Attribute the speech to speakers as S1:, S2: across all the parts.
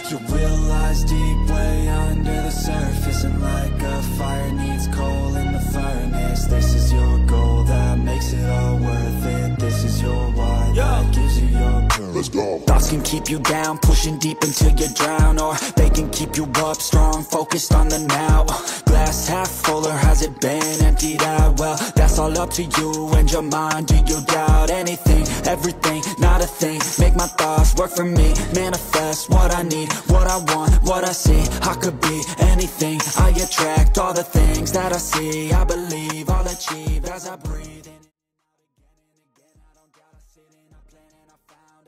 S1: You realize deep way under the surface, and like a fire needs coal in the furnace. This is your goal that makes it all worth it. This is your why that gives you your purpose. Let's go. Thoughts can keep you down, pushing deep until you drown, or they can keep you up strong, focused on the now. Glass half full, or has it been emptied out? Well, that's all up to you and your mind. Do you doubt anything, everything, not a thing? Make my thoughts work for me, manifest what I need, what I want, what I see. I could be anything, I attract all the things that I see. I believe I'll achieve as I breathe in.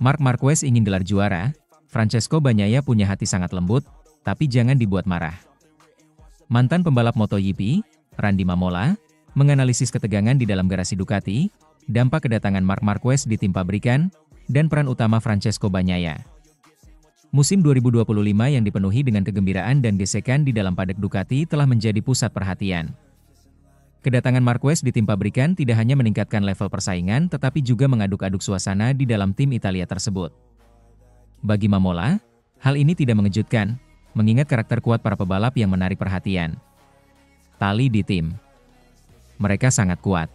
S2: Marc Marquez ingin gelar juara, Francesco Bagnaia punya hati sangat lembut, tapi jangan dibuat marah. Mantan pembalap MotoGP, Randy Mamola, menganalisis ketegangan di dalam garasi Ducati, dampak kedatangan Marc Marquez di tim pabrikan, dan peran utama Francesco Bagnaia. Musim 2025 yang dipenuhi dengan kegembiraan dan gesekan di dalam paddock Ducati telah menjadi pusat perhatian. Kedatangan Marquez di tim pabrikan tidak hanya meningkatkan level persaingan tetapi juga mengaduk-aduk suasana di dalam tim Italia tersebut. Bagi Mamola, hal ini tidak mengejutkan, mengingat karakter kuat para pebalap yang menarik perhatian. Tali di tim. Mereka sangat kuat.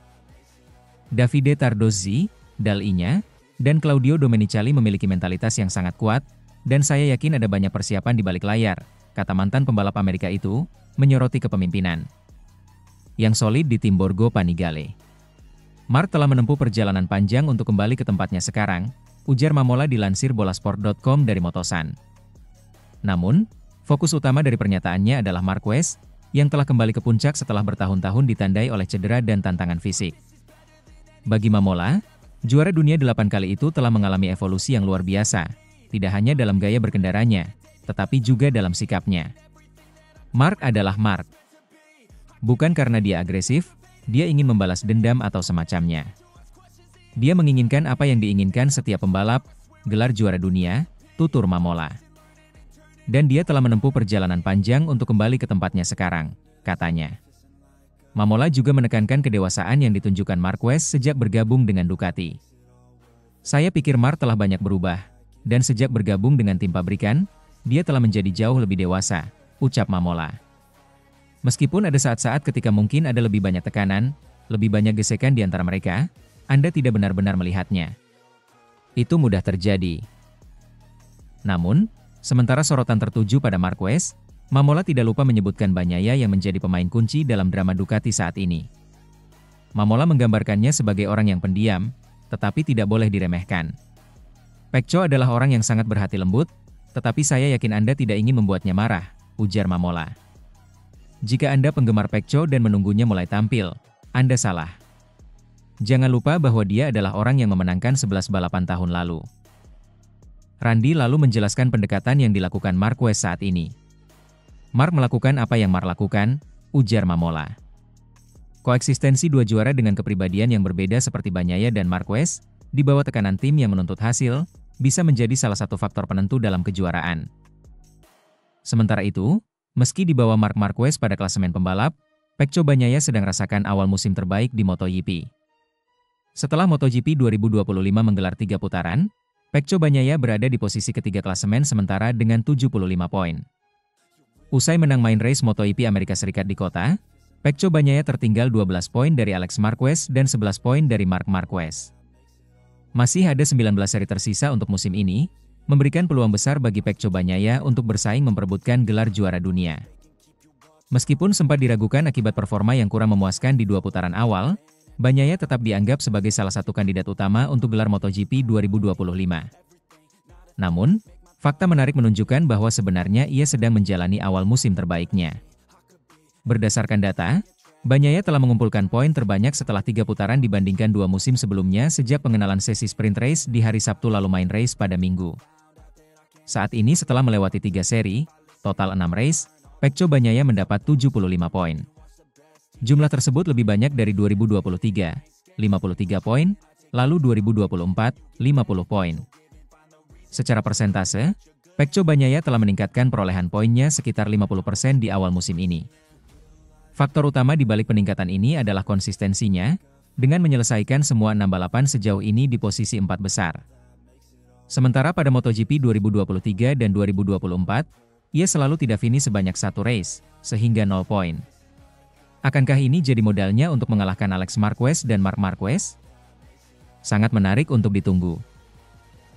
S2: Davide Tardozzi, Dal Inya, dan Claudio Domenicali memiliki mentalitas yang sangat kuat, dan saya yakin ada banyak persiapan di balik layar, kata mantan pembalap Amerika itu, menyoroti kepemimpinan yang solid di tim Borgo Panigale. Marc telah menempuh perjalanan panjang untuk kembali ke tempatnya sekarang, ujar Mamola dilansir bolasport.com dari Motosan. Namun, fokus utama dari pernyataannya adalah Marquez, yang telah kembali ke puncak setelah bertahun-tahun ditandai oleh cedera dan tantangan fisik. Bagi Mamola, juara dunia 8 kali itu telah mengalami evolusi yang luar biasa, tidak hanya dalam gaya berkendaranya, tetapi juga dalam sikapnya. Marc adalah Marc. Bukan karena dia agresif, dia ingin membalas dendam atau semacamnya. Dia menginginkan apa yang diinginkan setiap pembalap, gelar juara dunia, tutur Mamola. Dan dia telah menempuh perjalanan panjang untuk kembali ke tempatnya sekarang, katanya. Mamola juga menekankan kedewasaan yang ditunjukkan Marquez sejak bergabung dengan Ducati. Saya pikir Marc telah banyak berubah, dan sejak bergabung dengan tim pabrikan, dia telah menjadi jauh lebih dewasa, ucap Mamola. Meskipun ada saat-saat ketika mungkin ada lebih banyak tekanan, lebih banyak gesekan di antara mereka, Anda tidak benar-benar melihatnya. Itu mudah terjadi. Namun, sementara sorotan tertuju pada Marquez, Mamola tidak lupa menyebutkan Bagnaia yang menjadi pemain kunci dalam drama Ducati saat ini. Mamola menggambarkannya sebagai orang yang pendiam, tetapi tidak boleh diremehkan. Pecco adalah orang yang sangat berhati lembut, tetapi saya yakin Anda tidak ingin membuatnya marah, ujar Mamola. Jika Anda penggemar Pecco dan menunggunya mulai tampil, Anda salah. Jangan lupa bahwa dia adalah orang yang memenangkan 11 balapan tahun lalu. Randy lalu menjelaskan pendekatan yang dilakukan Marquez saat ini. Marc melakukan apa yang Marc lakukan, ujar Mamola. Koeksistensi dua juara dengan kepribadian yang berbeda seperti Bagnaia dan Marquez, di bawah tekanan tim yang menuntut hasil, bisa menjadi salah satu faktor penentu dalam kejuaraan. Sementara itu, meski di bawah Marc Marquez pada klasemen pembalap, Pecco Bagnaia sedang rasakan awal musim terbaik di MotoGP. Setelah MotoGP 2025 menggelar 3 putaran, Pecco Bagnaia berada di posisi ketiga klasemen sementara dengan 75 poin. Usai menang main race MotoGP Amerika Serikat di kota, Pecco Bagnaia tertinggal 12 poin dari Alex Marquez dan 11 poin dari Marc Marquez. Masih ada 19 seri tersisa untuk musim ini, memberikan peluang besar bagi Pecco Bagnaia untuk bersaing memperebutkan gelar juara dunia. Meskipun sempat diragukan akibat performa yang kurang memuaskan di 2 putaran awal, Bagnaia tetap dianggap sebagai salah satu kandidat utama untuk gelar MotoGP 2025. Namun, fakta menarik menunjukkan bahwa sebenarnya ia sedang menjalani awal musim terbaiknya. Berdasarkan data, Bagnaia telah mengumpulkan poin terbanyak setelah 3 putaran dibandingkan 2 musim sebelumnya sejak pengenalan sesi sprint race di hari Sabtu lalu main race pada Minggu. Saat ini setelah melewati 3 seri, total 6 race, Pecco Bagnaia mendapat 75 poin. Jumlah tersebut lebih banyak dari 2023, 53 poin, lalu 2024, 50 poin. Secara persentase, Pecco Bagnaia telah meningkatkan perolehan poinnya sekitar 50% di awal musim ini. Faktor utama di balik peningkatan ini adalah konsistensinya, dengan menyelesaikan semua 6 balapan sejauh ini di posisi 4 besar. Sementara pada MotoGP 2023 dan 2024, ia selalu tidak finish sebanyak satu race, sehingga 0 poin. Akankah ini jadi modalnya untuk mengalahkan Alex Marquez dan Marc Marquez? Sangat menarik untuk ditunggu.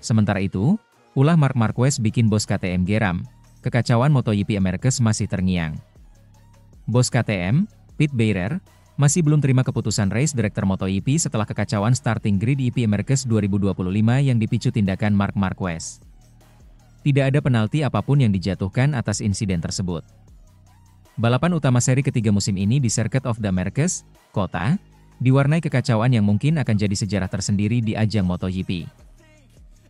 S2: Sementara itu, ulah Marc Marquez bikin bos KTM geram, kekacauan MotoGP Americas masih terngiang. Bos KTM, Pete Beirer, masih belum terima keputusan race director MotoGP setelah kekacauan starting grid EP Americas 2025 yang dipicu tindakan Marc Marquez. Tidak ada penalti apapun yang dijatuhkan atas insiden tersebut. Balapan utama seri ketiga musim ini di Circuit of the Americas, Kota, diwarnai kekacauan yang mungkin akan jadi sejarah tersendiri di ajang MotoGP.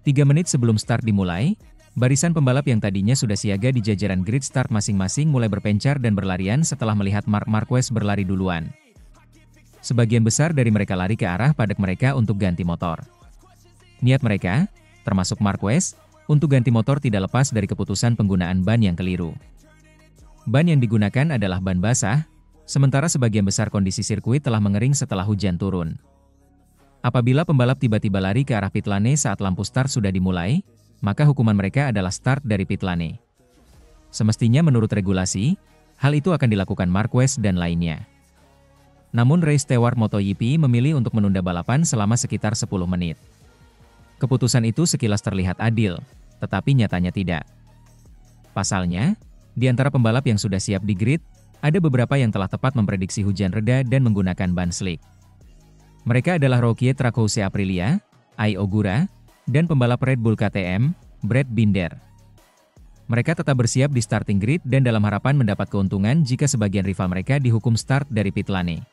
S2: 3 menit sebelum start dimulai, barisan pembalap yang tadinya sudah siaga di jajaran grid start masing-masing mulai berpencar dan berlarian setelah melihat Marc Marquez berlari duluan. Sebagian besar dari mereka lari ke arah padak mereka untuk ganti motor. Niat mereka, termasuk Marquez, untuk ganti motor tidak lepas dari keputusan penggunaan ban yang keliru. Ban yang digunakan adalah ban basah, sementara sebagian besar kondisi sirkuit telah mengering setelah hujan turun. Apabila pembalap tiba-tiba lari ke arah pit lane saat lampu start sudah dimulai, maka hukuman mereka adalah start dari pit lane. Semestinya menurut regulasi, hal itu akan dilakukan Marquez dan lainnya. Namun race steward MotoGP memilih untuk menunda balapan selama sekitar 10 menit. Keputusan itu sekilas terlihat adil, tetapi nyatanya tidak. Pasalnya, di antara pembalap yang sudah siap di grid, ada beberapa yang telah tepat memprediksi hujan reda dan menggunakan ban slick. Mereka adalah Rookie Trackhouse Aprilia, Ai Ogura, dan pembalap Red Bull KTM, Brad Binder. Mereka tetap bersiap di starting grid dan dalam harapan mendapat keuntungan jika sebagian rival mereka dihukum start dari pit lane.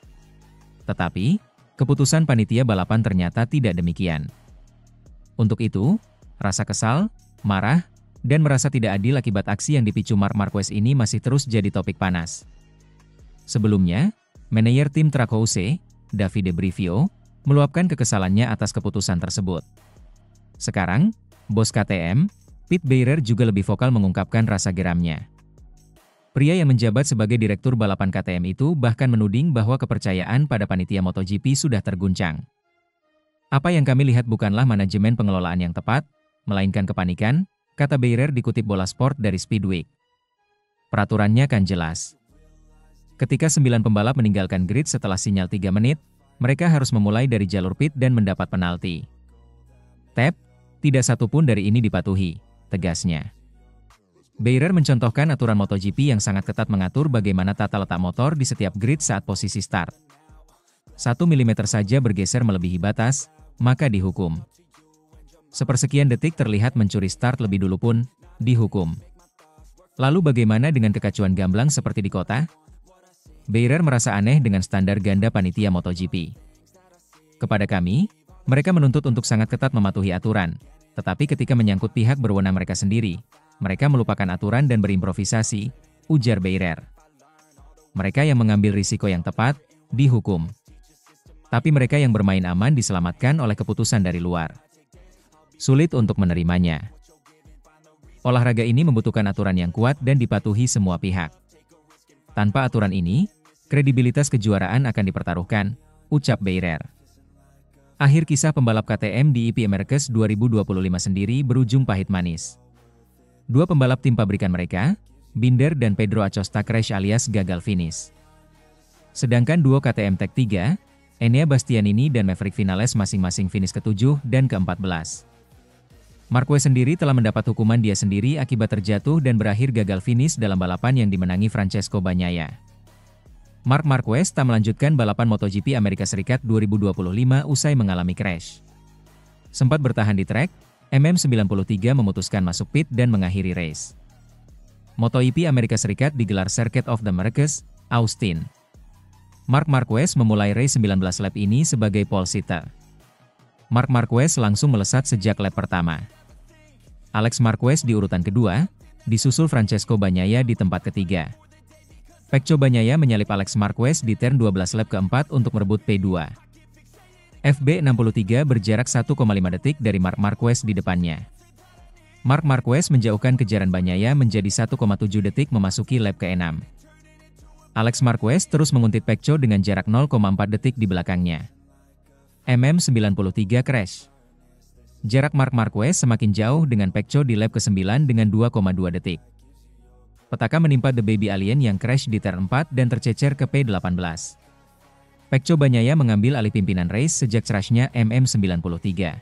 S2: Tetapi, keputusan panitia balapan ternyata tidak demikian. Untuk itu, rasa kesal, marah, dan merasa tidak adil akibat aksi yang dipicu Marc Marquez ini masih terus jadi topik panas. Sebelumnya, manajer tim Trackhouse, Davide Brivio, meluapkan kekesalannya atas keputusan tersebut. Sekarang, bos KTM, Pete Beirer juga lebih vokal mengungkapkan rasa geramnya. Pria yang menjabat sebagai direktur balapan KTM itu bahkan menuding bahwa kepercayaan pada panitia MotoGP sudah terguncang. Apa yang kami lihat bukanlah manajemen pengelolaan yang tepat, melainkan kepanikan, kata Beirer dikutip Bola Sport dari Speedweek. Peraturannya kan jelas. Ketika 9 pembalap meninggalkan grid setelah sinyal 3 menit, mereka harus memulai dari jalur pit dan mendapat penalti. Tap, tidak satu pun dari ini dipatuhi, tegasnya. Beirer mencontohkan aturan MotoGP yang sangat ketat mengatur bagaimana tata letak motor di setiap grid saat posisi start. 1 mm saja bergeser melebihi batas, maka dihukum. Sepersekian detik terlihat mencuri start lebih dulu pun, dihukum. Lalu bagaimana dengan kekacauan gamblang seperti di kota? Beirer merasa aneh dengan standar ganda panitia MotoGP. Kepada kami, mereka menuntut untuk sangat ketat mematuhi aturan, tetapi ketika menyangkut pihak berwenang mereka sendiri, mereka melupakan aturan dan berimprovisasi, ujar Beirer. Mereka yang mengambil risiko yang tepat, dihukum. Tapi mereka yang bermain aman diselamatkan oleh keputusan dari luar. Sulit untuk menerimanya. Olahraga ini membutuhkan aturan yang kuat dan dipatuhi semua pihak. Tanpa aturan ini, kredibilitas kejuaraan akan dipertaruhkan, ucap Beirer. Akhir kisah pembalap KTM di EP Americas 2025 sendiri berujung pahit manis. 2 pembalap tim pabrikan mereka, Binder dan Pedro Acosta crash alias gagal finish. Sedangkan duo KTM Tech 3, Enea Bastianini dan Maverick Vinales masing-masing finish ke-7 dan ke-14. Marquez sendiri telah mendapat hukuman dia sendiri akibat terjatuh dan berakhir gagal finish dalam balapan yang dimenangi Francesco Bagnaia. Marc Marquez tak melanjutkan balapan MotoGP Amerika Serikat 2025 usai mengalami crash. Sempat bertahan di trek, MM93 memutuskan masuk pit dan mengakhiri race. MotoGP Amerika Serikat digelar Circuit of the Americas, Austin. Marc Marquez memulai race 19 lap ini sebagai pole sitter. Marc Marquez langsung melesat sejak lap pertama. Alex Marquez di urutan kedua, disusul Francesco Bagnaia di tempat ketiga. Pecco Bagnaia menyalip Alex Marquez di turn 12 lap keempat untuk merebut P2. FB63 berjarak 1,5 detik dari Marc Marquez di depannya. Marc Marquez menjauhkan kejaran Bagnaia menjadi 1,7 detik memasuki lap ke-6. Alex Marquez terus menguntit Pecco dengan jarak 0,4 detik di belakangnya. MM93 crash. Jarak Marc Marquez semakin jauh dengan Pecco di lap ke-9 dengan 2,2 detik. Petaka menimpa The Baby Alien yang crash di turn 4 dan tercecer ke P18. Pecco Bagnaia mengambil alih pimpinan race sejak crashnya MM93.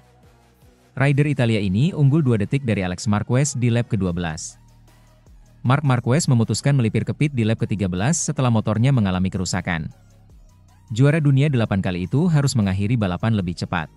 S2: Rider Italia ini unggul 2 detik dari Alex Marquez di lap ke-12. Marc Marquez memutuskan melipir ke pit di lap ke-13 setelah motornya mengalami kerusakan. Juara dunia 8 kali itu harus mengakhiri balapan lebih cepat.